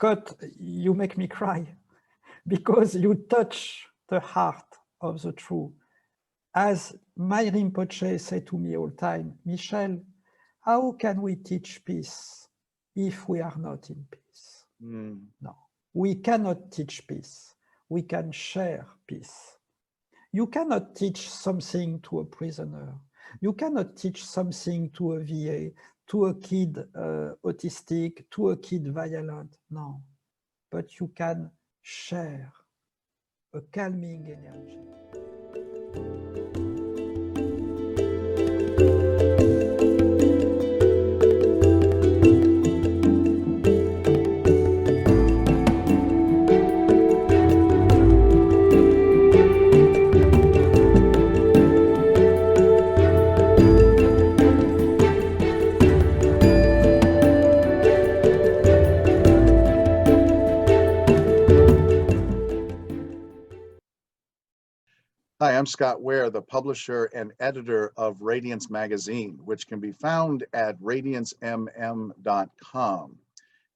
Scott, you make me cry because you touch the heart of the truth. As my Rinpoche said to me all the time, Michel, how can we teach peace if we are not in peace? No, we cannot teach peace. We can share peace. You cannot teach something to a prisoner. You cannot teach something to a VA, to a kid autistic, to a kid violent. No, but you can share a calming energy. Hi, I'm Scott Ware, the publisher and editor of Radiance magazine, which can be found at radiancemm.com.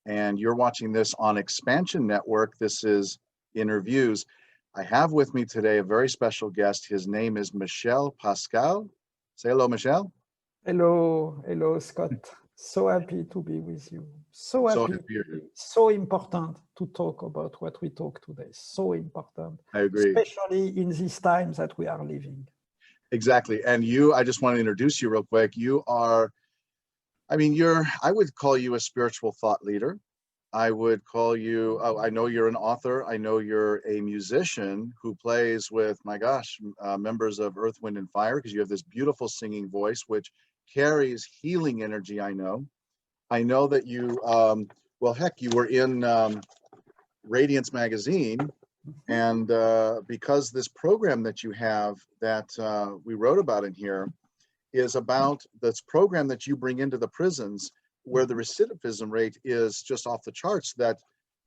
And you're watching this on Xpnsion Network. This is Interviews. I have with me today a very special guest. His name is Michel Pascal. Say hello, Michel. Hello, hello, Scott. So happy to be with you. So happy. So important to talk about what we talk today. So important. I agree. Especially in these times that we are living. Exactly. And I just want to introduce you real quick. You are, I would call you a spiritual thought leader. I would call you, I know you're an author. I know you're a musician who plays with, my gosh, members of Earth, Wind, and Fire, because you have this beautiful singing voice, which carries healing energy, I know. I know that you, well, heck, you were in Radiance magazine, and because this program that you have that we wrote about in here is about this program that you bring into the prisons where the recidivism rate is just off the charts, that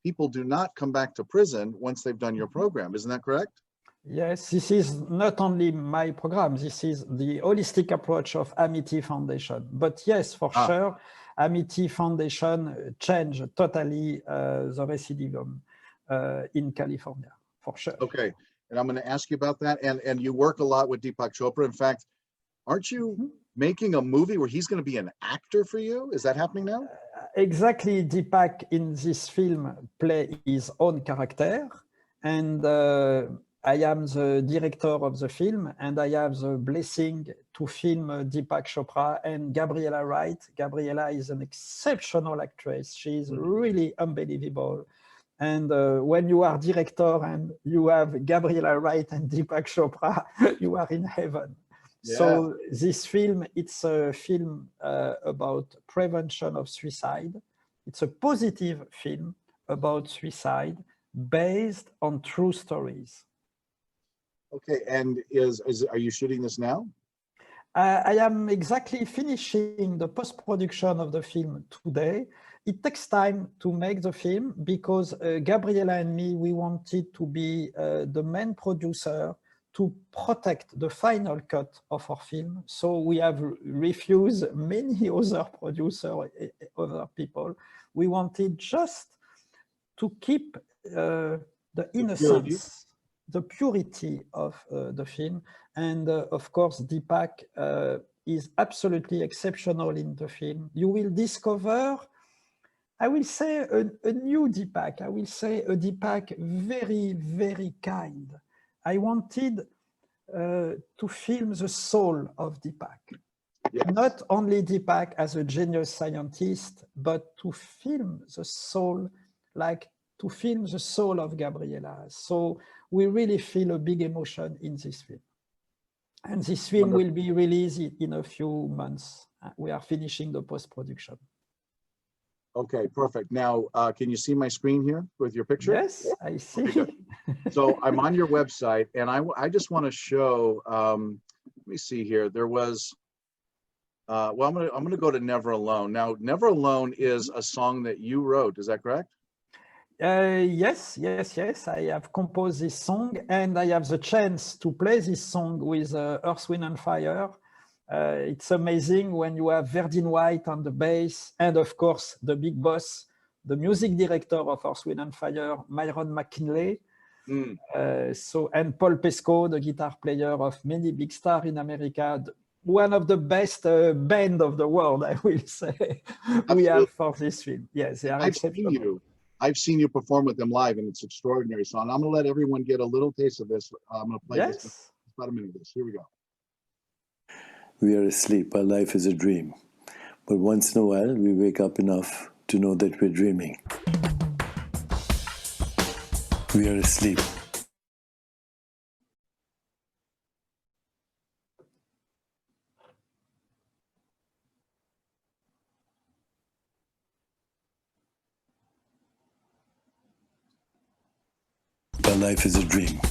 people do not come back to prison once they've done your program. Isn't that correct? Yes, this is not only my program, this is the holistic approach of Amity Foundation. But yes, for sure, Amity Foundation changed totally the recidivism in California, for sure. Okay, and I'm going to ask you about that. And you work a lot with Deepak Chopra. In fact, aren't you making a movie where he's going to be an actor for you? Is that happening now? Exactly. Deepak in this film play his own character, and I am the director of the film, and I have the blessing to film Deepak Chopra and Gabriella Wright. Gabriella is an exceptional actress. She is really unbelievable. And when you are director and you have Gabriella Wright and Deepak Chopra, you are in heaven. Yeah. So this film, it's a film about prevention of suicide. It's a positive film about suicide based on true stories. Okay, and are you shooting this now? I am exactly finishing the post-production of the film today. It takes time to make the film because Gabriella and me, we wanted to be the main producer to protect the final cut of our film. So we have refused many other producers, other people. We wanted just to keep the innocence, the purity of the film. And of course, Deepak is absolutely exceptional in the film. You will discover, I will say, a new Deepak. I will say a Deepak very, very kind. I wanted to film the soul of Deepak. Yes. Not only Deepak as a genius scientist, but to film the soul, like to film the soul of Gabriella. So we really feel a big emotion in this film. And this film will be released in a few months. We are finishing the post-production. Okay, perfect. Now, can you see my screen here with your picture? Yes, I see. Okay, so I'm on your website, and I just want to show, let me see here. There was, well, I'm gonna go to Never Alone. Now, Never Alone is a song that you wrote, is that correct? Yes. I have composed this song, and I have the chance to play this song with Earth, Wind, and Fire. It's amazing when you have Verdine White on the bass, and of course, the big boss, the music director of Earth, Wind and Fire, Myron McKinley, and Paul Pesco, the guitar player of many big stars in America, one of the best band of the world, I will say, we have for this film. Yes, they are exceptional. I've seen you perform with them live, and it's extraordinary. So I'm going to let everyone get a little taste of this. I'm going to play this. About a minute of this. Here we go. We are asleep. Our life is a dream. But once in a while, we wake up enough to know that we're dreaming. We are asleep. Our life is a dream.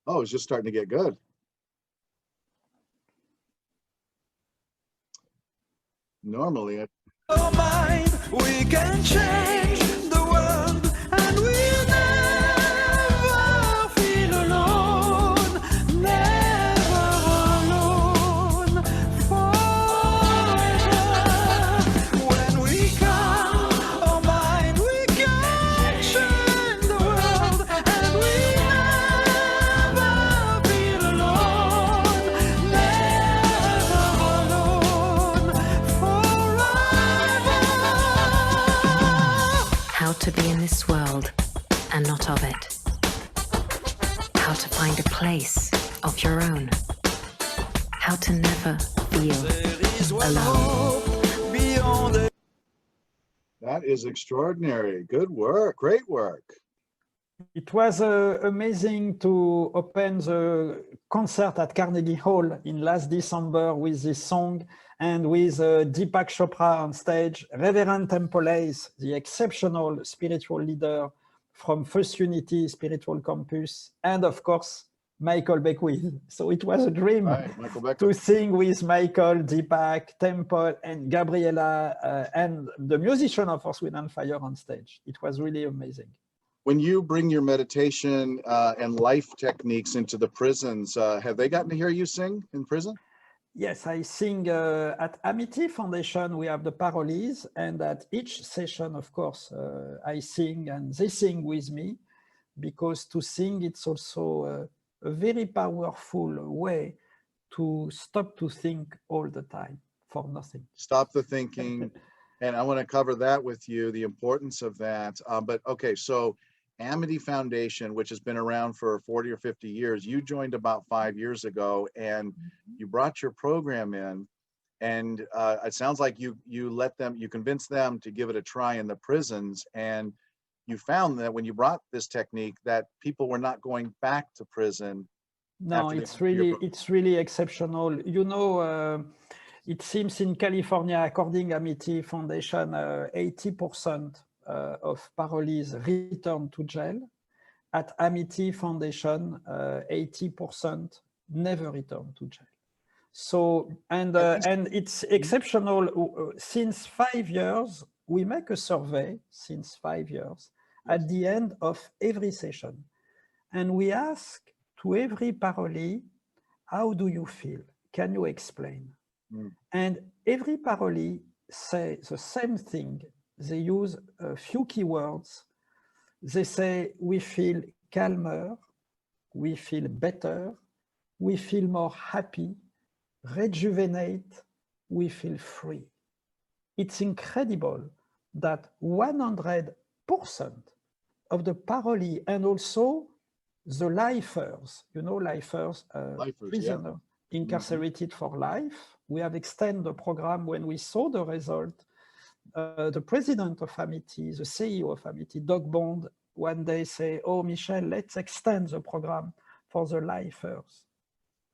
Oh, it's just starting to get good. Normally, we can change the world, and we'll never feel alone, never alone forever. When we calm our mind, we can change the world, and we'll never feel alone, never alone forever. How to be in this world and not of it. How to find a place of your own. How to never feel alone. that is extraordinary. Good work. Great work. It was amazing to open the concert at Carnegie Hall in last December with this song and with Deepak Chopra on stage, Reverend Tempolace, the exceptional spiritual leader from First Unity Spiritual Campus, and of course, Michael Beckwith. So it was a dream to sing with Michael, Deepak, Temple, and Gabriela, and the musician of Earth, Wind and Fire on stage. It was really amazing. When you bring your meditation and life techniques into the prisons, have they gotten to hear you sing in prison? Yes, I sing at Amity Foundation. We have the parolees, and at each session, of course, I sing and they sing with me, because to sing, it's also a very powerful way to stop to think all the time for nothing. Stop the thinking. And I want to cover that with you, the importance of that. But okay, so Amity Foundation, which has been around for 40 or 50 years, you joined about 5 years ago, and you brought your program in, and it sounds like you convinced them to give it a try in the prisons, and you found that when you brought this technique that people were not going back to prison. No, it's really exceptional. You know, it seems in California, according to Amity Foundation, 80% of parolees return to jail. At Amity Foundation, 80% never return to jail. So, and it's exceptional. Since 5 years, we make a survey since 5 years at the end of every session. And we ask to every parolee, how do you feel? Can you explain? And every parolee say the same thing. They use a few keywords. They say, we feel calmer, we feel better, we feel more happy, rejuvenate, we feel free. It's incredible that 100% of the parolee and also the lifers, you know, lifers, prisoners, incarcerated for life. We have extended the program when we saw the result. The president of Amity, the CEO of Amity, Doug Bond, one day say, oh, Michel, let's extend the program for the lifers.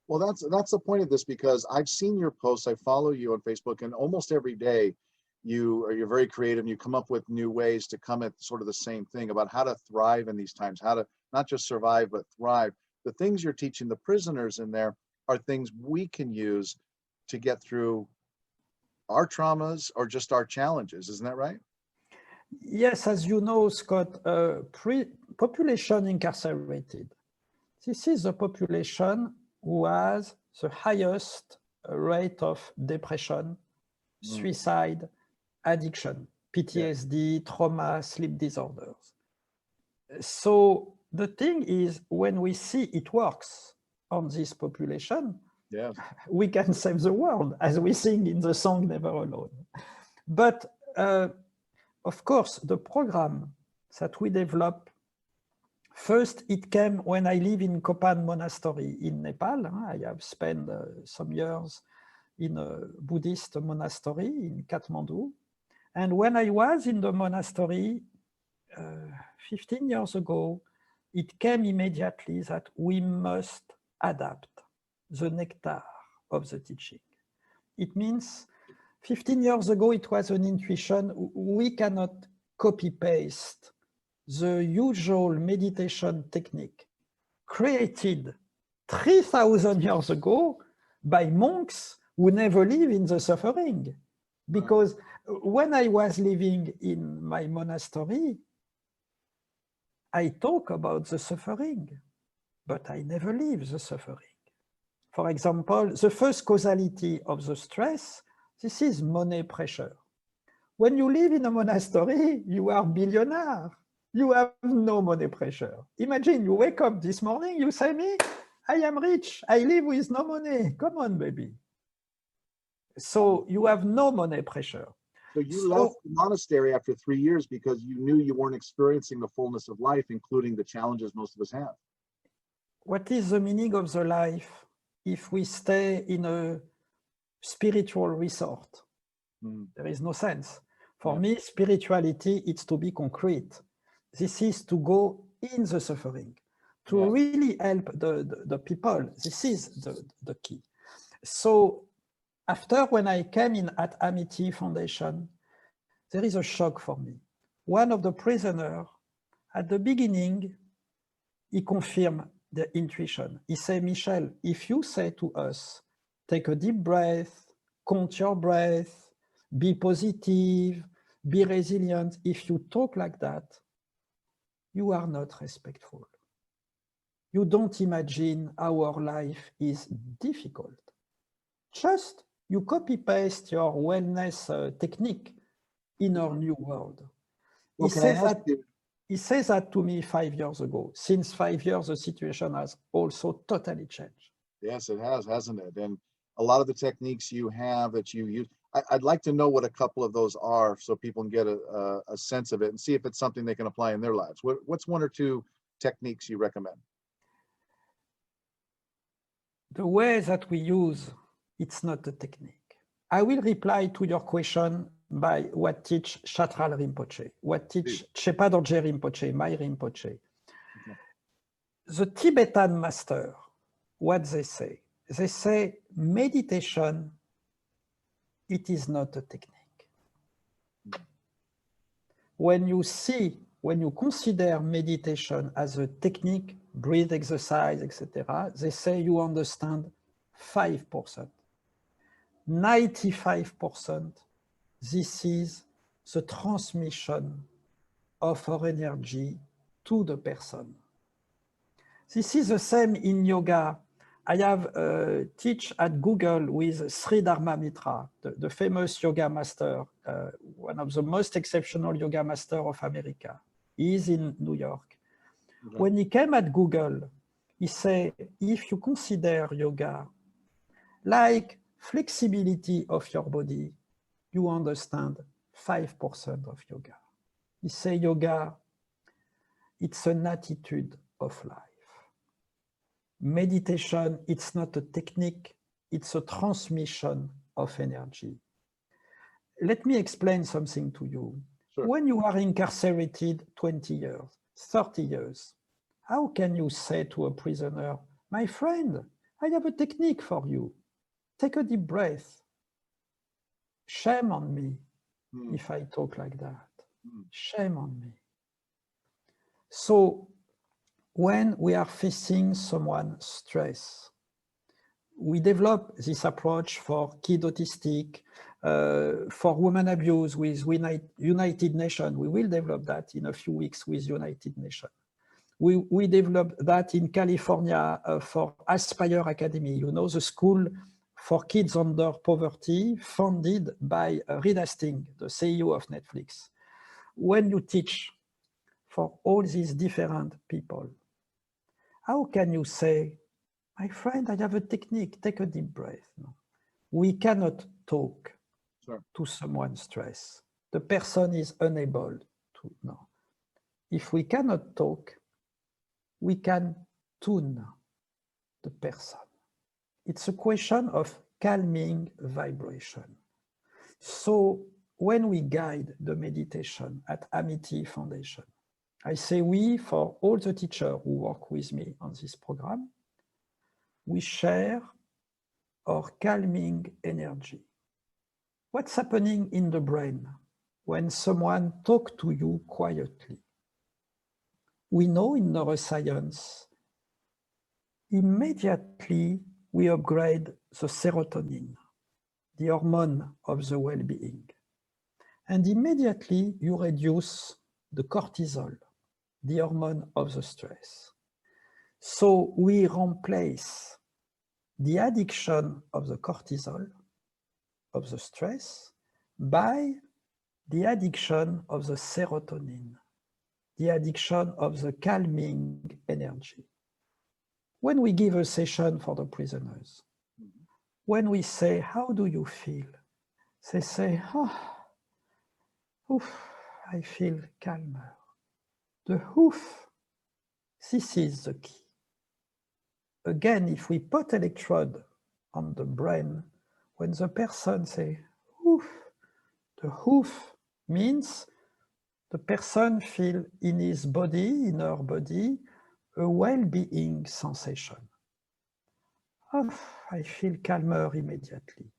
Well, that's the point of this, because I've seen your posts. I follow you on Facebook, and almost every day you're very creative, and you come up with new ways to come at sort of the same thing about how to thrive in these times, how to not just survive, but thrive. The things you're teaching the prisoners in there are things we can use to get through our traumas or just our challenges. Isn't that right? Yes, as you know, Scott, population incarcerated. This is the population who has the highest rate of depression, suicide, addiction. PTSD, trauma, sleep disorders. So the thing is, when we see it works on this population, Yes. we can save the world, as we sing in the song Never Alone. But of course, the program that we developed, first it came when I live in Kopan Monastery in Nepal. I have spent some years in a Buddhist monastery in Kathmandu. And when I was in the monastery 15 years ago, it came immediately that we must adapt the nectar of the teaching. It means 15 years ago, it was an intuition. We cannot copy-paste the usual meditation technique created 3,000 years ago by monks who never live in the suffering. Because when I was living in my monastery, I talk about the suffering, but I never live the suffering. For example, the first causality of the stress, this is money pressure. When you live in a monastery, you are billionaire. You have no money pressure. Imagine you wake up this morning, you say me, I am rich, I live with no money. Come on, baby. So you have no money pressure. So you left the monastery after 3 years because you knew you weren't experiencing the fullness of life, including the challenges most of us have. What is the meaning of the life if we stay in a spiritual resort? There is no sense. For me, spirituality is to be concrete. This is to go in the suffering, to really help the people. This is the key. So after, when I came in at Amity Foundation, there is a shock for me. One of the prisoners, at the beginning, he confirmed the intuition. He said, Michel, if you say to us, take a deep breath, count your breath, be positive, be resilient, if you talk like that, you are not respectful. You don't imagine our life is difficult. Just you copy-paste your wellness technique in our new world. Well, He says that to me 5 years ago. Since 5 years, the situation has also totally changed. Yes, it has, hasn't it? And a lot of the techniques you have that you use, I'd like to know what a couple of those are so people can get a sense of it and see if it's something they can apply in their lives. What's one or two techniques you recommend? The way that we use, it's not a technique. I will reply to your question by what teach Chatral Rinpoche, what teach Chepa Dorje Rinpoche, my Rinpoche. Okay. The Tibetan master, what they say meditation, it is not a technique. When you consider meditation as a technique, breathe exercise, etc., they say you understand 5%. 95%, this is the transmission of our energy to the person. This is the same in yoga. I have teach at Google with Sri Dharma Mitra, the famous yoga master, one of the most exceptional yoga master of America. He is in New York. Okay. When he came at Google, he said, if you consider yoga like flexibility of your body, you understand 5% of yoga. He said yoga, it's an attitude of life. Meditation, it's not a technique, it's a transmission of energy. Let me explain something to you. Sure. When you are incarcerated 20 years, 30 years, how can you say to a prisoner, my friend, I have a technique for you. Take a deep breath. Shame on me if I talk like that. Shame on me. So when we are facing someone's stress, we develop this approach for kid autistic, for women abuse with United Nations. We will develop that in a few weeks with United Nations. We developed that in California for Aspire Academy, you know, the school for kids under poverty, funded by Reed Hastings, the CEO of Netflix. When you teach for all these different people, how can you say, my friend, I have a technique, take a deep breath? No. We cannot talk to someone's stress. The person is unable to know. If we cannot talk, we can tune the person. It's a question of calming vibration. So when we guide the meditation at Amity Foundation, I say we, for all the teachers who work with me on this program, we share our calming energy. What's happening in the brain when someone talks to you quietly? We know in neuroscience, immediately we upgrade the serotonin, the hormone of the well-being. And immediately you reduce the cortisol, the hormone of the stress. So we replace the addiction of the cortisol, of the stress, by the addiction of the serotonin, the addiction of the calming energy. When we give a session for the prisoners, when we say, how do you feel? They say, I feel calmer. The hoof, this is the key. Again, if we put electrode on the brain, when the person says, the hoof means the person feels in his body, in her body, a well-being sensation. I feel calmer immediately.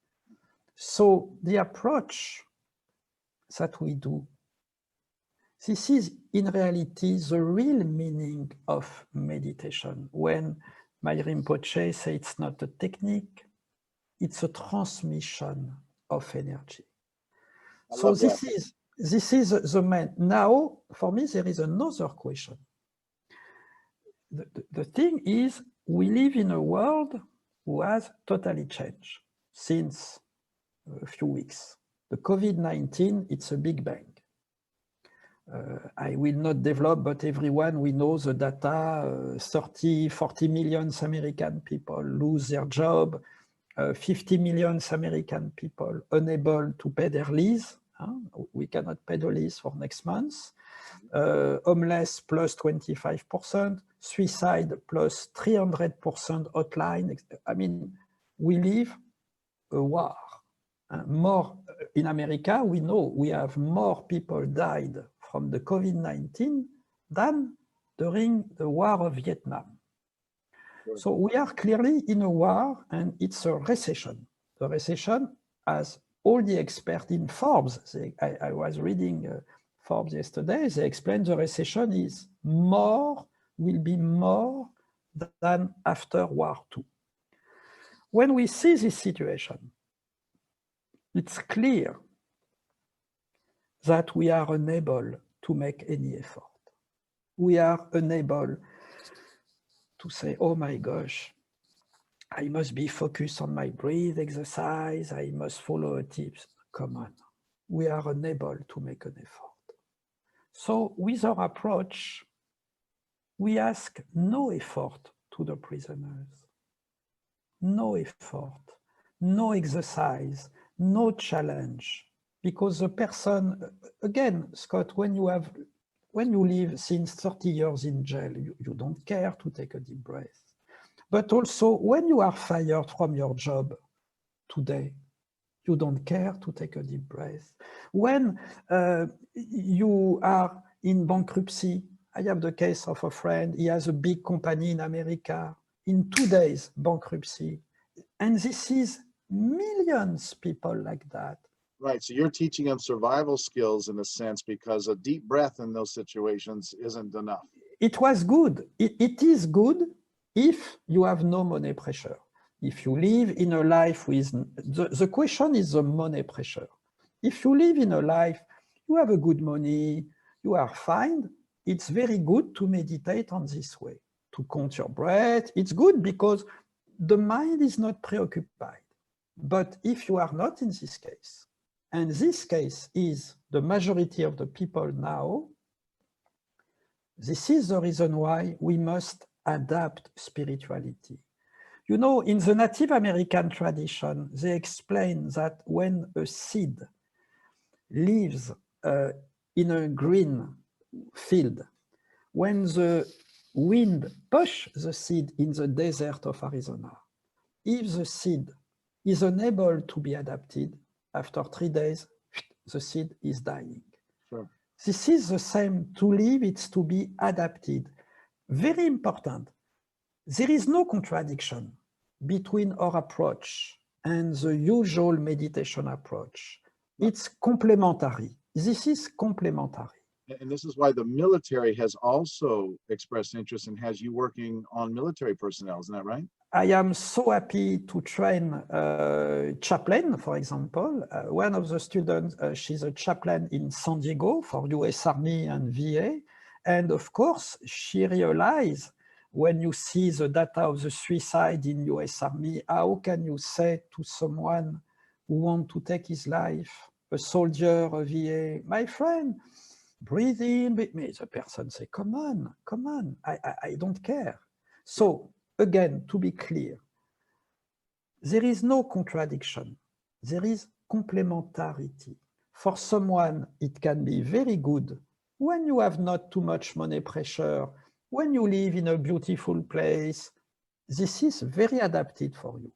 So the approach that we do, this is in reality the real meaning of meditation. When my Rinpoche says it's not a technique, it's a transmission of energy. So this is the main. Now, for me, there is another question. The thing is, we live in a world who has totally changed since a few weeks. The COVID-19, it's a big bang. I will not develop, but everyone, we know the data, 30, 40 million American people lose their job, 50 million American people unable to pay their lease. We cannot pay the lease for next month. Homeless plus 25%, suicide plus 300% hotline. I mean, we live a war. More in America, we know we have more people died from the COVID-19 than during the war of Vietnam. So we are clearly in a war, and it's a recession. The recession, as all the experts in Forbes, I was reading Forbes yesterday, they explained the recession is will be more than after War II. When we see this situation, it's clear that we are unable to make any effort. We are unable to say, oh my gosh, I must be focused on my breath exercise, I must follow tips. Come on, we are unable to make an effort. So with our approach, we ask no effort to the prisoners. No effort, no exercise, no challenge. Because the person, again, Scott, when you live since 30 years in jail, you don't care to take a deep breath. But also, when you are fired from your job today, you don't care to take a deep breath. When you are in bankruptcy, I have the case of a friend, he has a big company in America, in 2 days, bankruptcy. And this is millions of people like that. Right, so you're teaching them survival skills in a sense, because a deep breath in those situations isn't enough. It was good. It is good if you have no money pressure. If you live in a life with, the question is the money pressure. If you live in a life, you have a good money, you are fine, it's very good to meditate on this way, to count your breath. It's good because the mind is not preoccupied. But if you are not in this case, and this case is the majority of the people now, this is the reason why we must adapt spirituality. You know, in the Native American tradition, they explain that when a seed lives in a green field, when the wind pushes the seed in the desert of Arizona, if the seed is unable to be adapted, after 3 days, the seed is dying. Sure. This is the same. To live, it's to be adapted. Very important. There is no contradiction between our approach and the usual meditation approach. It's complementary. This is complementary. And this is why the military has also expressed interest and has you working on military personnel, isn't that right? I am so happy to train chaplain, for example. One of the students, she's a chaplain in San Diego for US Army and VA. And of course, she realized when you see the data of the suicide in US Army, how can you say to someone who wants to take his life, a soldier, a VA, my friend, breathe in, the person say, come on, I don't care. So again, to be clear, there is no contradiction. There is complementarity. For someone, it can be very good when you have not too much money pressure, when you live in a beautiful place. This is very adapted for you.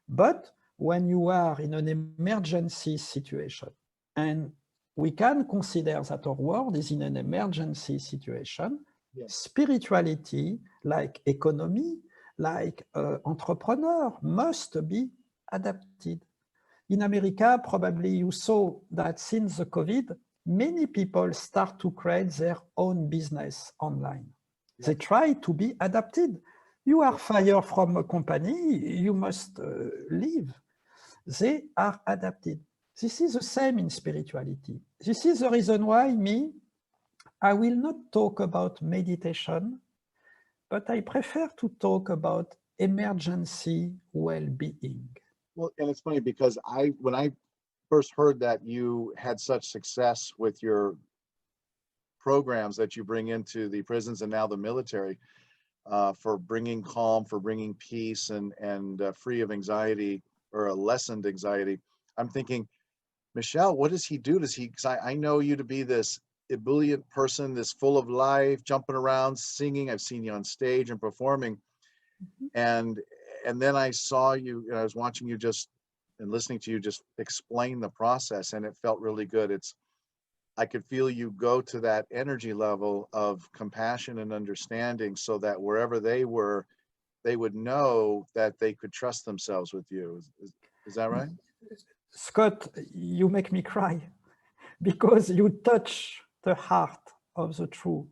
But when you are in an emergency situation, and we can consider that our world is in an emergency situation, Yes. Spirituality, like economy, like entrepreneur, must be adapted. In America, probably you saw that since the COVID, many people start to create their own business online. Yes. They try to be adapted. You are fired from a company, you must leave. They are adapted. This is the same in spirituality. This is the reason why I will not talk about meditation, but I prefer to talk about emergency well-being. Well, and it's funny because when I first heard that you had such success with your programs that you bring into the prisons and now the military, for bringing calm, for bringing peace and free of anxiety or a lessened anxiety, I'm thinking, Michel, what does he do? Because I know you to be this ebullient person, this full of life, jumping around, singing. I've seen you on stage and performing. And then I saw you, I was watching you and listening to you just explain the process, and it felt really good. I could feel you go to that energy level of compassion and understanding so that wherever they were, they would know that they could trust themselves with you. Is that right? Scott, you make me cry because you touch the heart of the truth.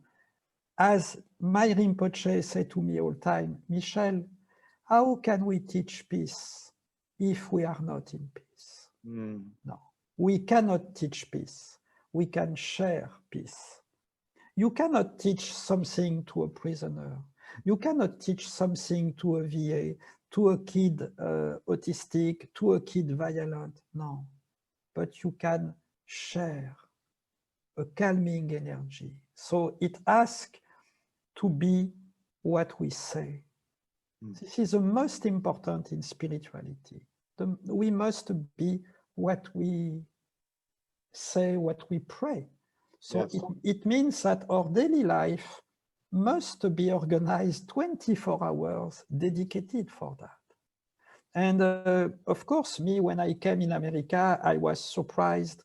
As my Rinpoche said to me all the time, Michel, how can we teach peace if we are not in peace? No, we cannot teach peace. We can share peace. You cannot teach something to a prisoner. You cannot teach something to a VA, to a kid autistic, to a kid violent. No, but you can share a calming energy. So it asks to be what we say. This is the most important in spirituality. We must be what we say, what we pray. So Yes. it means that our daily life must be organized 24 hours dedicated for that. And of course, when I came in America, I was surprised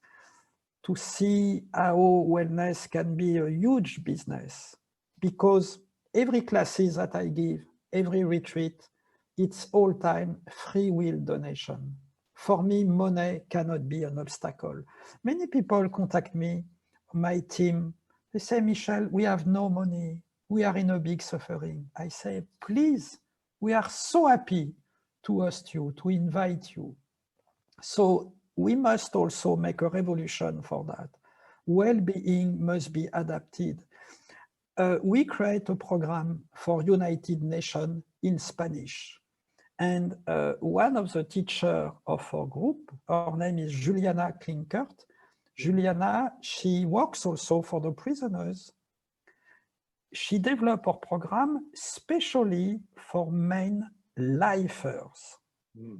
to see how wellness can be a huge business, because every classes that I give, every retreat, it's all time free will donation. For me, money cannot be an obstacle. Many people contact me, my team, they say, Michel, we have no money. We are in a big suffering. I say, please, we are so happy to host you, to invite you. So we must also make a revolution for that. Well-being must be adapted. We create a program for United Nations in Spanish. And one of the teachers of our group, her name is Juliana Klinkert. Juliana, she works also for the prisoners. She developed her program specially for main lifers.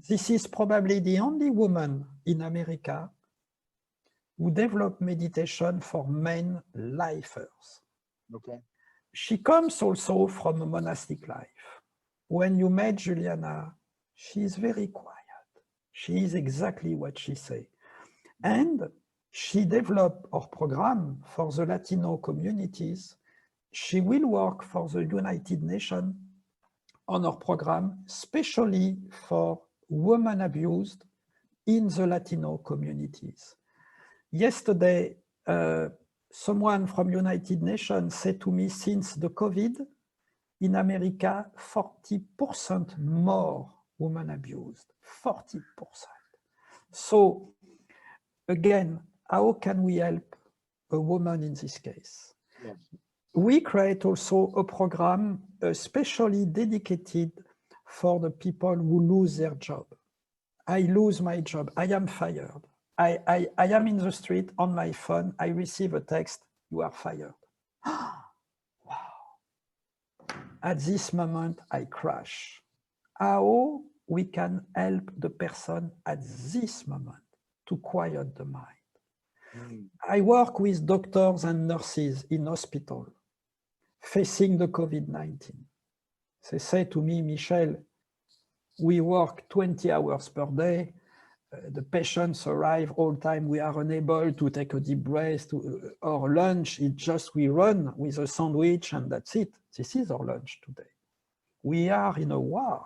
This is probably the only woman in America who developed meditation for main lifers. Okay. She comes also from a monastic life. When you met Juliana, she is very quiet. She is exactly what she says. And she developed her program for the Latino communities. She will work for the United Nations on her program, especially for women abused in the Latino communities. Yesterday, someone from United Nations said to me, since the COVID, in America, 40% more women abused, 40%. So again, how can we help a woman in this case? Yes. We create also a program especially dedicated for the people who lose their job. I lose my job, I am fired. I am in the street on my phone, I receive a text, you are fired. Wow. At this moment, I crash. How we can help the person at this moment to quiet the mind? I work with doctors and nurses in hospital facing the COVID-19. They say to me, Michel, we work 20 hours per day. The patients arrive all the time. We are unable to take a deep breath. Our lunch is just we run with a sandwich and that's it. This is our lunch today. We are in a war.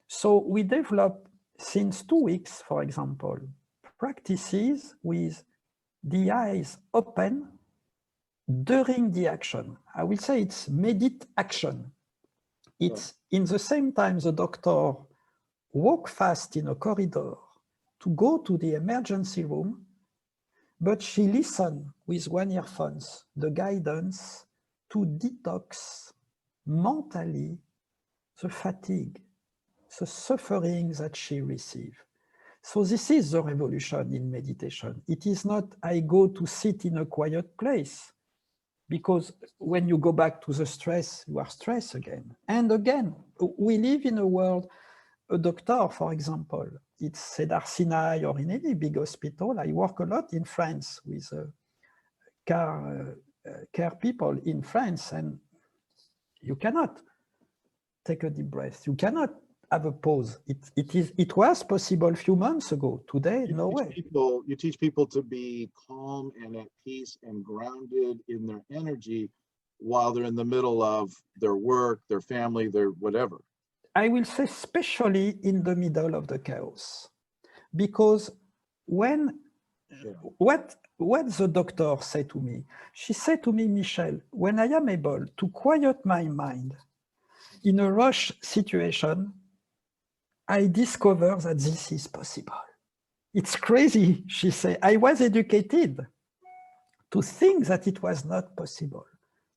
So we develop since 2 weeks, for example, practices with the eyes open during the action. I will say it's medit action. It's in the same time the doctor walk fast in a corridor to go to the emergency room, but she listen with one earphones, the guidance to detox mentally the fatigue, the suffering that she received. So this is the revolution in meditation. It is not I go to sit in a quiet place, because when you go back to the stress, you are stressed again. And again, we live in a world, a doctor, for example, it's Cedar Sinai or in any big hospital. I work a lot in France with care people in France, and you cannot take a deep breath. You cannot have a pause. It was possible a few months ago. Today, no way. You teach people to be calm and at peace and grounded in their energy while they're in the middle of their work, their family, their whatever. I will say especially in the middle of the chaos. Because when, what the doctor said to me, she said to me, Michel, when I am able to quiet my mind in a rush situation, I discover that this is possible. It's crazy, she said. I was educated to think that it was not possible.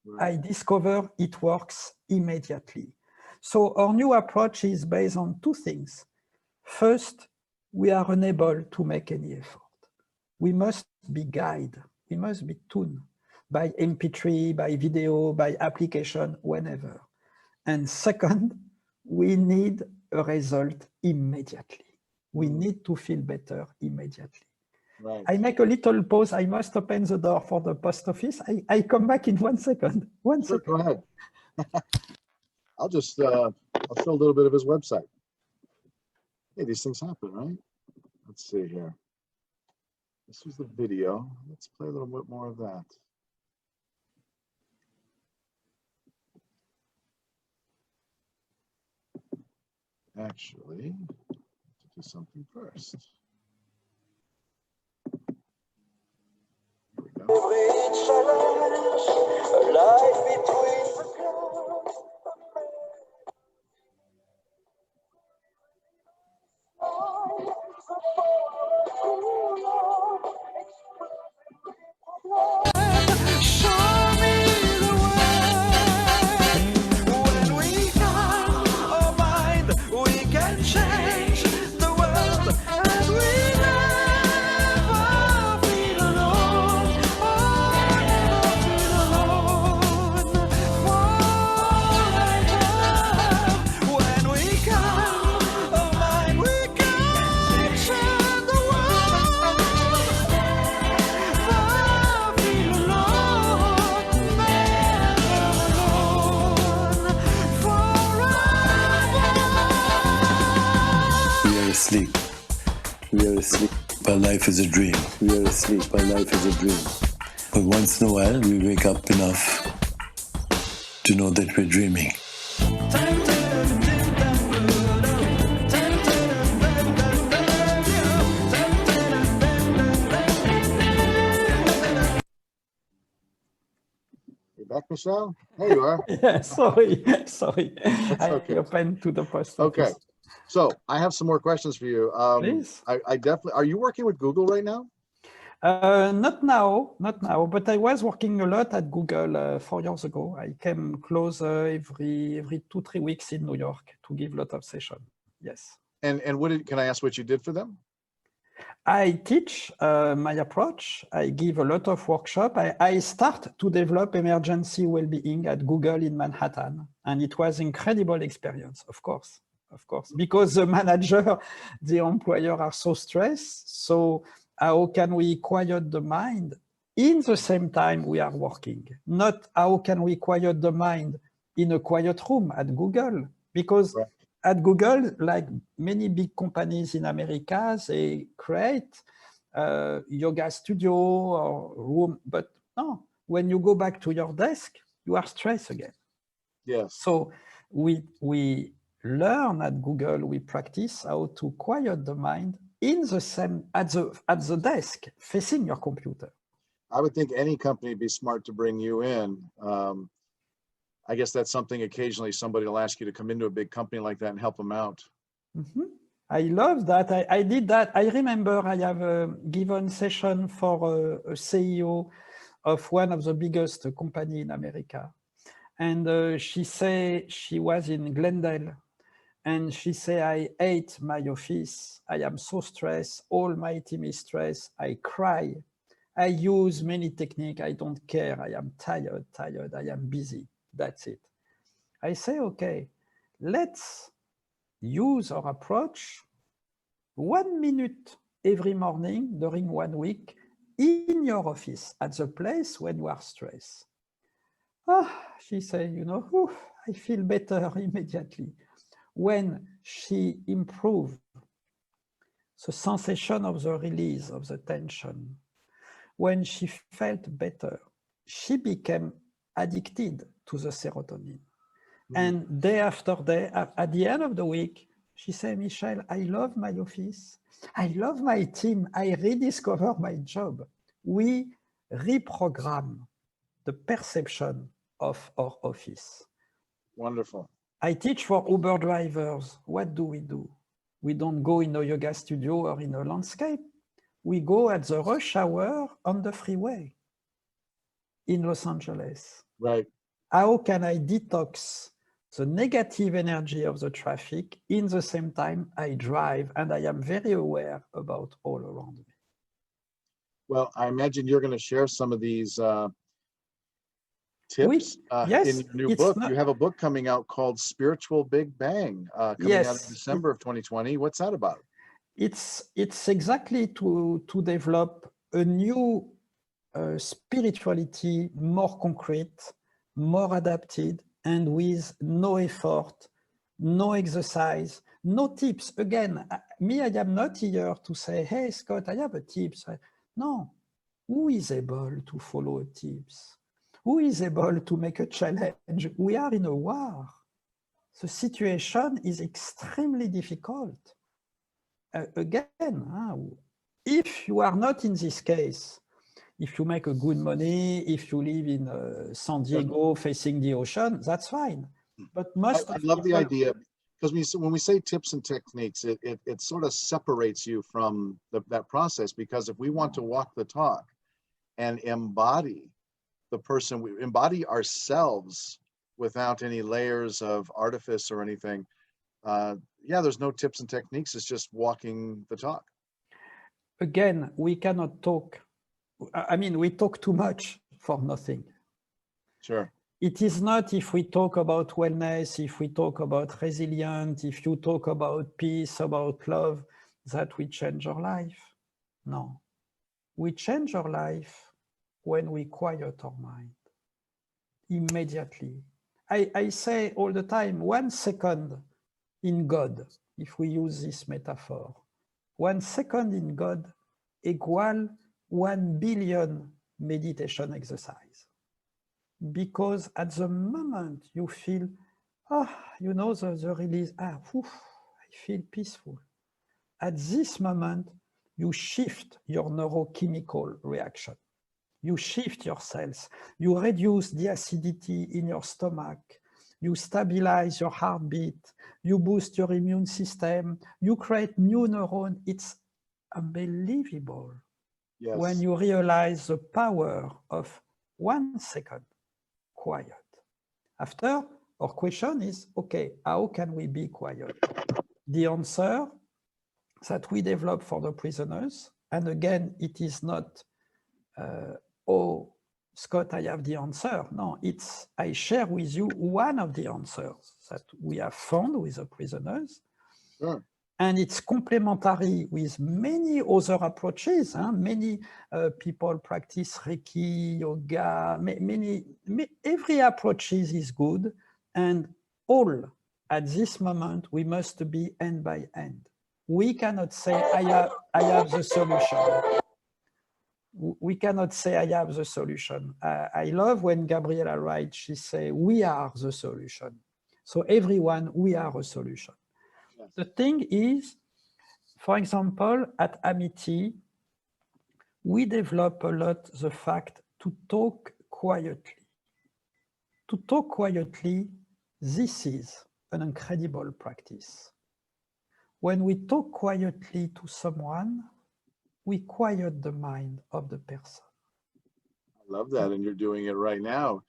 Right. I discover it works immediately. So our new approach is based on 2 things. First, we are unable to make any effort. We must be guided. We must be tuned by MP3, by video, by application, whenever. And second, we need a result immediately. We need to feel better immediately. Right. I make a little pause. I must open the door for the post office. I come back in 1 second. One second. Go ahead. I'll just I'll show a little bit of his website. Hey, these things happen, right? Let's see here. This was the video. Let's play a little bit more of that. Actually, let's do something first. Here we go. We our life is a dream. We are asleep, our life is a dream. But once in a while, we wake up enough to know that we're dreaming. Back, Michel? There you are. Yeah, sorry. I okay. opened to the post Okay. office. So I have some more questions for you. Please. I definitely, are you working with Google right now? Not now, but I was working a lot at Google 4 years ago. I came close every 2-3 weeks in New York to give a lot of sessions. Yes. And can I ask what you did for them? I teach my approach. I give a lot of workshop. I start to develop emergency well-being at Google in Manhattan. And it was incredible experience, of course, because the manager, the employer are so stressed. So how can we quiet the mind in the same time we are working? Not how can we quiet the mind in a quiet room at Google? Because Right. at Google, like many big companies in America, they create yoga studio or room, but no, when you go back to your desk, you are stressed again. Yes. So we learn at Google, we practice how to quiet the mind in the same, at the desk, facing your computer. I would think any company would be smart to bring you in. I guess that's something occasionally somebody will ask you to come into a big company like that and help them out. Mm-hmm. I love that. I did that. I remember I have given session for a CEO of one of the biggest company in America. And she said she was in Glendale. And she said, I hate my office. I am so stressed. All my team is stressed. I cry. I use many techniques. I don't care. I am tired. I am busy. That's it. I say, okay, let's use our approach 1 minute every morning during 1 week in your office at the place when you are stressed. She said, you know, I feel better immediately. When she improved the sensation of the release of the tension, when she felt better, she became addicted to the serotonin. And day after day, at the end of the week, she said, Michel, I love my office. I love my team. I rediscover my job. We reprogram the perception of our office. Wonderful. I teach for Uber drivers. What do? We don't go in a yoga studio or in a landscape. We go at the rush hour on the freeway in Los Angeles. Right. How can I detox the negative energy of the traffic in the same time I drive and I am very aware about all around me? Well, I imagine you're going to share some of these tips yes, in your new book. You have a book coming out called Spiritual Big Bang, coming out in December of 2020. What's that about? It's exactly to develop a new spirituality, more concrete, more adapted, and with no effort, no exercise, no tips. Again, me, I am not here to say, hey, Scott, I have a tips. No, who is able to follow tips? Who is able to make a challenge? We are in a war. The situation is extremely difficult. Again, if you are not in this case, if you make a good money, if you live in San Diego facing the ocean, that's fine. But most I love the idea, because when we say tips and techniques, it sort of separates you from that process, because if we want to walk the talk and embody the person, we embody ourselves without any layers of artifice or anything, yeah, there's no tips and techniques. It's just walking the talk. Again, we cannot talk. I mean, we talk too much for nothing. Sure. It is not if we talk about wellness, if we talk about resilience, if you talk about peace, about love, that we change our life. No. We change our life when we quiet our mind. Immediately. I say all the time, 1 second in God, if we use this metaphor, 1 second in God equal 1 billion meditation exercise. Because at the moment you feel, you know, the release, I feel peaceful. At this moment, you shift your neurochemical reaction. You shift your cells. You reduce the acidity in your stomach. You stabilize your heartbeat. You boost your immune system. You create new neurons. It's unbelievable. Yes. When you realize the power of 1 second quiet. After, our question is, okay, how can we be quiet? The answer that we develop for the prisoners, and again, it is not, oh, Scott, I have the answer. No, it's, I share with you one of the answers that we have found with the prisoners. Sure. And it's complementary with many other approaches. Many people practice Reiki, yoga, every approach is good. And all, at this moment, we must be end by end. We cannot say, I have the solution. We cannot say, I have the solution. I love when Gabriela writes, she says, we are the solution. So everyone, we are a solution. Yes. The thing is, for example, at Amity, we develop a lot the fact to talk quietly. To talk quietly, this is an incredible practice. When we talk quietly to someone, we quiet the mind of the person. I love that, and you're doing it right now.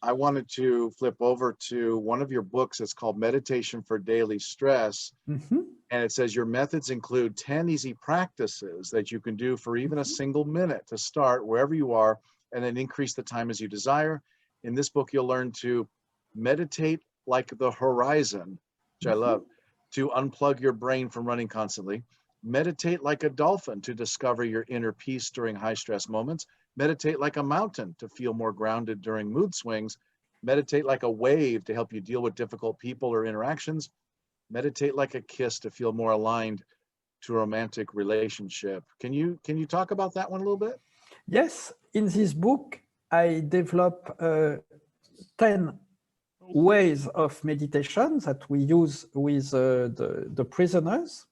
I wanted to flip over to one of your books. It's called Meditation for Daily Stress. Mm-hmm. And it says your methods include 10 easy practices that you can do for even a single minute to start wherever you are, and then increase the time as you desire. In this book, you'll learn to meditate like the horizon, which I love, to unplug your brain from running constantly. Meditate like a dolphin to discover your inner peace during high stress moments. Meditate like a mountain to feel more grounded during mood swings. Meditate like a wave to help you deal with difficult people or interactions. Meditate like a kiss to feel more aligned to a romantic relationship. Can you talk about that one a little bit? Yes, in this book, I develop 10 ways of meditation that we use with the prisoners.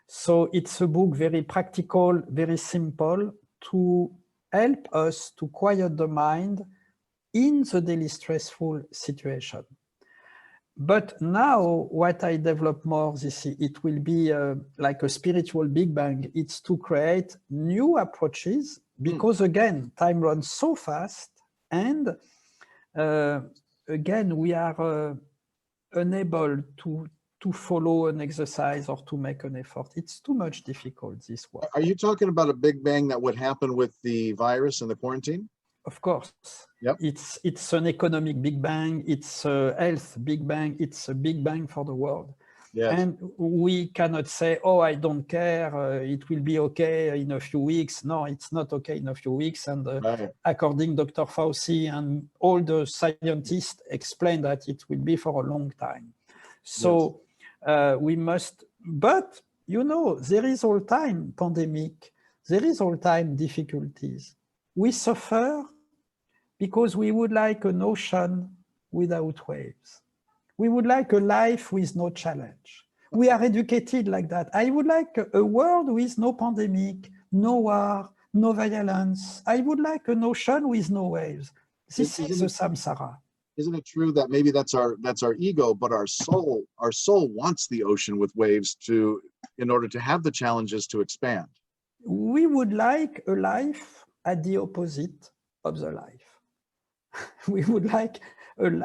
So it's a book very practical, very simple to help us to quiet the mind in the daily stressful situation. But now what I develop more, it will be like a spiritual Big Bang. It's to create new approaches because again, time runs so fast and again, we are unable to follow an exercise or to make an effort. It's too much difficult, this work. Are you talking about a Big Bang that would happen with the virus and the quarantine? Of course. Yep. It's an economic Big Bang, it's a health Big Bang, it's a Big Bang for the world. Yes. And we cannot say, oh, I don't care, it will be okay in a few weeks. No, it's not okay in a few weeks. And according to Dr. Fauci and all the scientists explain that it will be for a long time. So we must, but you know, there is all time pandemic, there is all time difficulties. We suffer because we would like an ocean without waves. We would like a life with no challenge. We are educated like that. I would like a world with no pandemic, no war, no violence. I would like an ocean with no waves. This is the samsara. Isn't it true that maybe that's our ego, but our soul wants the ocean with waves in order to have the challenges to expand? We would like a life at the opposite of the life. We would like an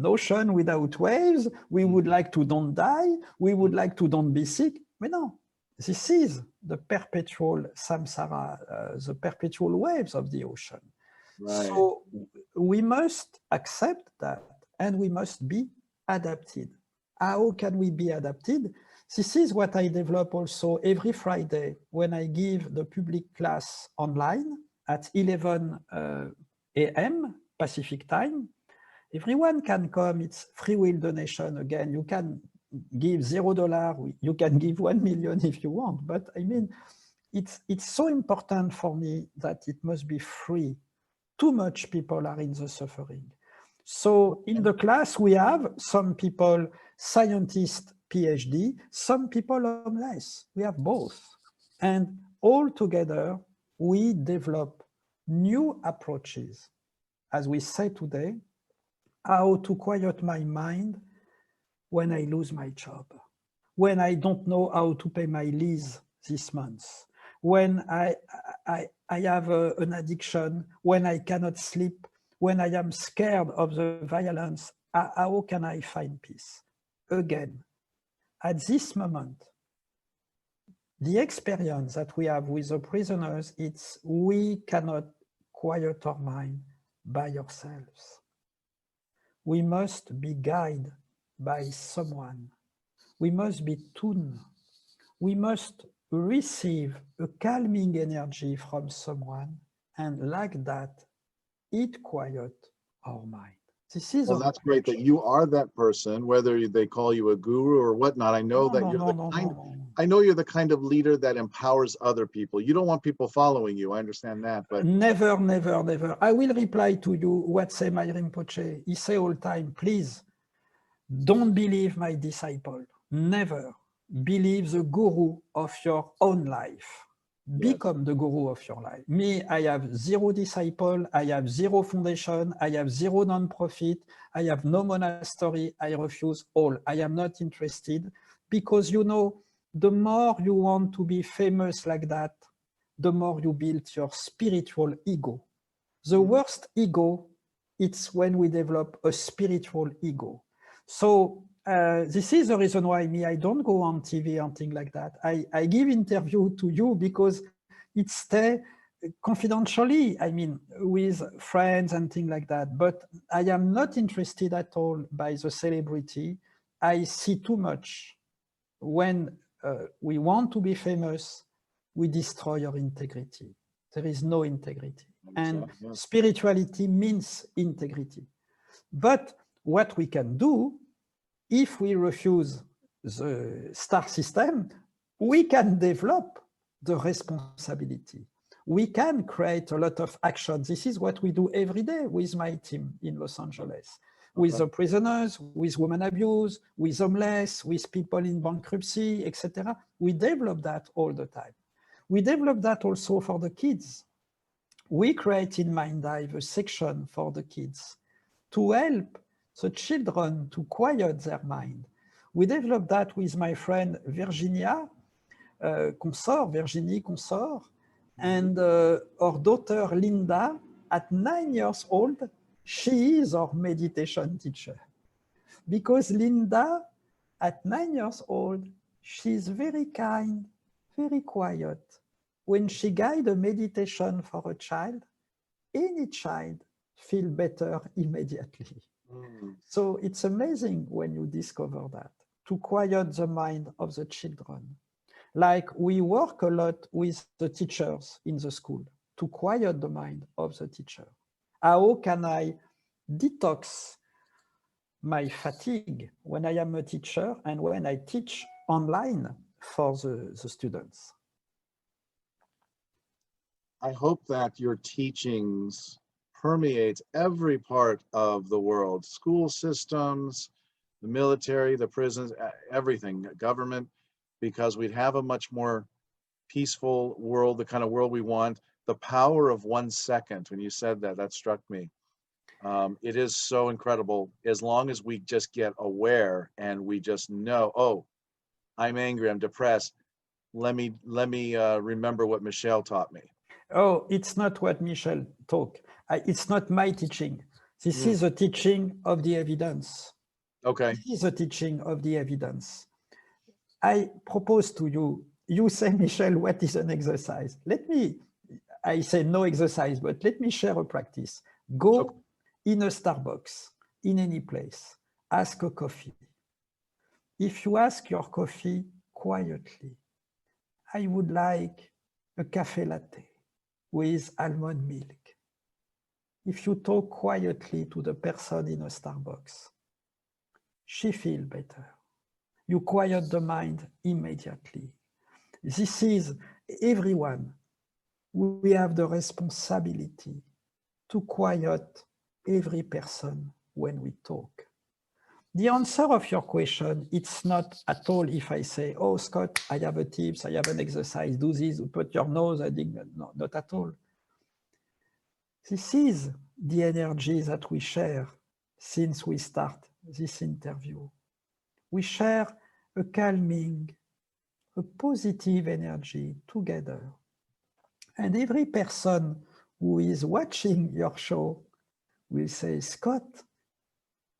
ocean without waves. We would like to don't die. We would like to don't be sick. But no, this is the perpetual samsara, the perpetual waves of the ocean. Right. So we must accept that and we must be adapted. How can we be adapted? This is what I develop also every Friday when I give the public class online at 11 a.m. Pacific time. Everyone can come. It's free will donation. Again, you can give $0. You can give 1 million if you want. But I mean, it's so important for me that it must be free. Too much people are in the suffering. So in the class, we have some people, scientists, PhD, some people homeless. We have both. And all together, we develop new approaches, as we say today, how to quiet my mind when I lose my job, when I don't know how to pay my lease this month, when I have an addiction, when I cannot sleep, when I am scared of the violence, how can I find peace? Again, at this moment, the experience that we have with the prisoners, it's we cannot quiet our mind by ourselves. We must be guided by someone. We must be tuned. We must receive a calming energy from someone, and like that, it quiet our mind. This is Well, that's great that you are that person, whether they call you a guru or whatnot. I know that you're the kind. I know you're the kind of leader that empowers other people. You don't want people following you. I understand that, but never, never, never. I will reply to you what say my Rinpoche. He say all time, please, don't believe my disciple. Never believe the guru of your own life. Become the guru of your life. Me, I have 0 disciple, I have 0 foundation, I have 0 non-profit, I have no monastery, I refuse all. I am not interested because, you know, the more you want to be famous like that, the more you build your spiritual ego. The worst ego, it's when we develop a spiritual ego. So this is the reason why I don't go on TV and things like that. I give interview to you because it stay confidentially, I mean, with friends and things like that. But I am not interested at all by the celebrity. I see too much. When we want to be famous, we destroy our integrity. There is no integrity. And spirituality means integrity. But what we can do, if we refuse the star system, we can develop the responsibility. We can create a lot of action. This is what we do every day with my team in Los Angeles, with the prisoners, with women abuse, with homeless, with people in bankruptcy, etc. We develop that all the time. We develop that also for the kids. We create in Mind Dive a section for the kids to help the children to quiet their mind. We developed that with my friend Virginia Virginie Consort, and our daughter Linda, at 9 years old, she is our meditation teacher. Because Linda, at 9 years old, she's very kind, very quiet. When she guides a meditation for a child, any child feels better immediately. So it's amazing when you discover that, to quiet the mind of the children. Like we work a lot with the teachers in the school to quiet the mind of the teacher. How can I detox my fatigue when I am a teacher and when I teach online for the students? I hope that your teachings permeate every part of the world, school systems, the military, the prisons, everything, government, because we'd have a much more peaceful world, the kind of world we want. The power of 1 second, when you said that, that struck me. It is so incredible. As long as we just get aware and we just know, oh, I'm angry, I'm depressed. Let me remember what Michel taught me. Oh, it's not what Michel taught. It's not my teaching. This is a teaching of the evidence. Okay. This is a teaching of the evidence. I propose to you, you say, Michel, what is an exercise? I say no exercise, but let me share a practice. Go in a Starbucks, in any place, ask a coffee. If you ask your coffee quietly, I would like a cafe latte with almond milk. If you talk quietly to the person in a Starbucks, she feels better. You quiet the mind immediately. This is everyone, we have the responsibility to quiet every person when we talk. The answer of your question, it's not at all if I say, oh, Scott, I have a tips, I have an exercise, do this, put your nose, I dig, no, not at all. This is the energy that we share since we start this interview. We share a calming, a positive energy together. And every person who is watching your show will say, Scott,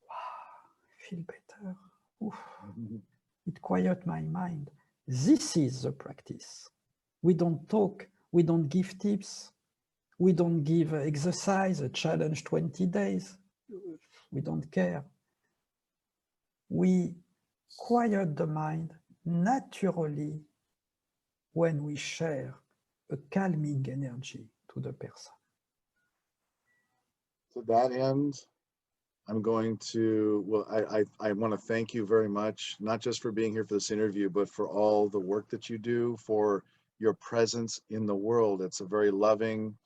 wow, I feel better. Oof, it quiet my mind. This is the practice. We don't talk, we don't give tips, we don't give exercise, a challenge 20 days. We don't care. We quiet the mind naturally when we share a calming energy to the person. To that end, I'm going to, well, I want to thank you very much, not just for being here for this interview, but for all the work that you do, for your presence in the world. It's a very loving,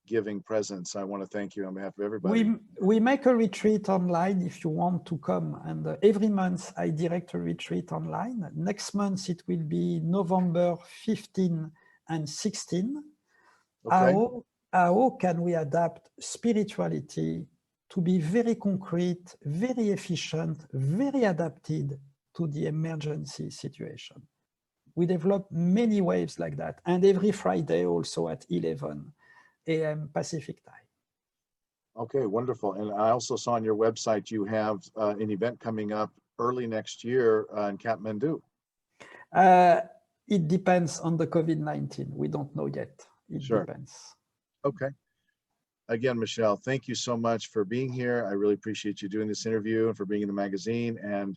giving presence. I want to thank you on behalf of everybody. We make a retreat online if you want to come. And every month I direct a retreat online. Next month it will be November 15 and 16. Okay. How can we adapt spirituality to be very concrete, very efficient, very adapted to the emergency situation? We develop many waves like that. And every Friday also at 11 a.m. Pacific time. Okay, wonderful. And I also saw on your website you have an event coming up early next year in Kathmandu. It depends on the COVID-19. We don't know yet. It Sure. depends. Okay. Again, Michel, thank you so much for being here. I really appreciate you doing this interview and for being in the magazine, and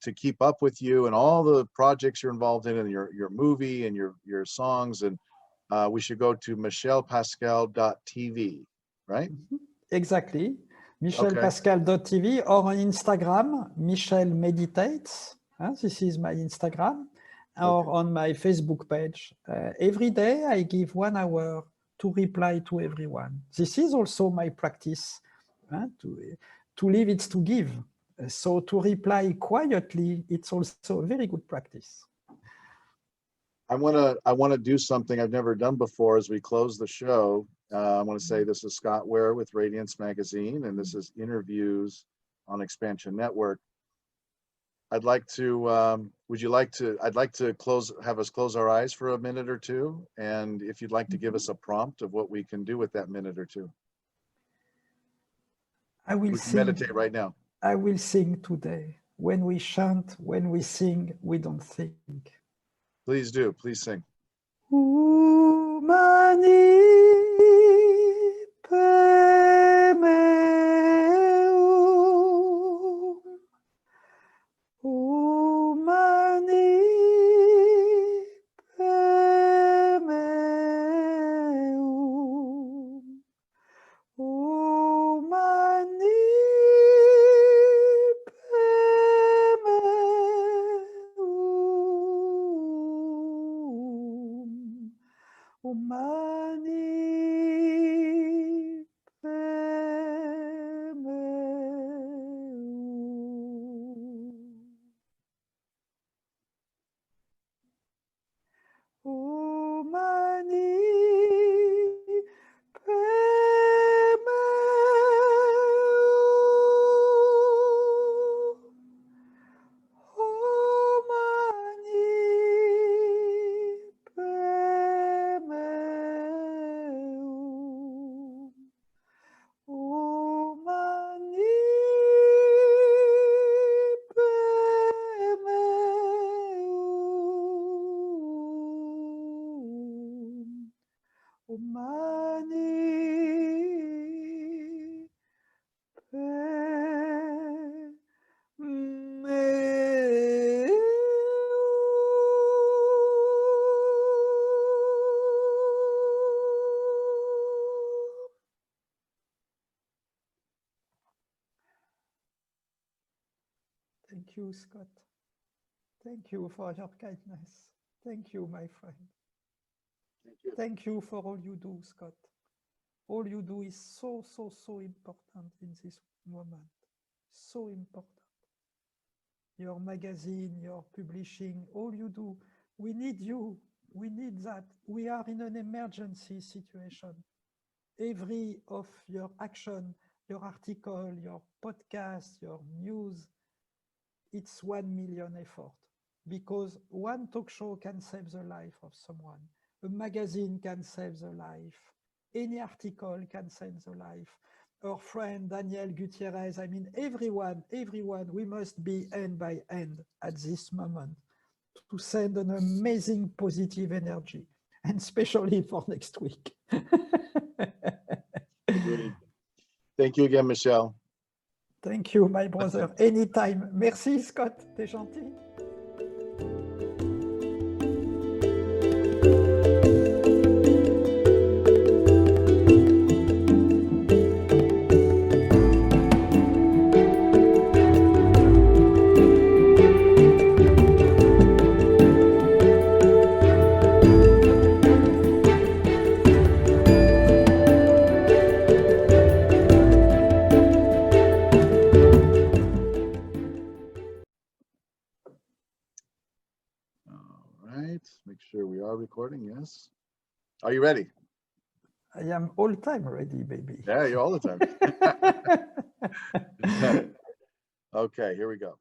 to keep up with you and all the projects you're involved in, and your movie and your songs. And we should go to michelpascal.tv, right? Exactly. Okay. michelpascal.tv, or on Instagram, Michel Meditates. This is my Instagram. Or Okay. on my Facebook page. Every day I give 1 hour to reply to everyone. This is also my practice. To live, it's to give. So to reply quietly, it's also a very good practice. I want to do something I've never done before as we close the show. I want to say this is Scott Ware with Radiance Magazine, and this is Interviews on Xpnsion Network. I'd like to, I'd like to have us close our eyes for a minute or two. And if you'd like to give us a prompt of what we can do with that minute or two. We can meditate right now. I will sing today. When we chant, when we sing, we don't think. Please do, please sing. Thank you, Scott. Thank you for your kindness. Thank you, my friend. Thank you for all you do, Scott. All you do is so, so, so important in this moment. So important. Your magazine, your publishing, all you do. We need you. We need that. We are in an emergency situation. Every of your action, your article, your podcast, your news, it's 1 million effort, because one talk show can save the life of someone. A magazine can save the life. Any article can save the life. Our friend Daniel Gutierrez, I mean, everyone, we must be hand by hand at this moment to send an amazing positive energy, and especially for next week. Agreed. Thank you again, Michel. Thank you, my brother. Anytime. Merci, Scott. T'es gentil. Make sure we are recording. Yes. Are you ready? I am all time ready, baby. Yeah, you're all the time. Okay, here we go.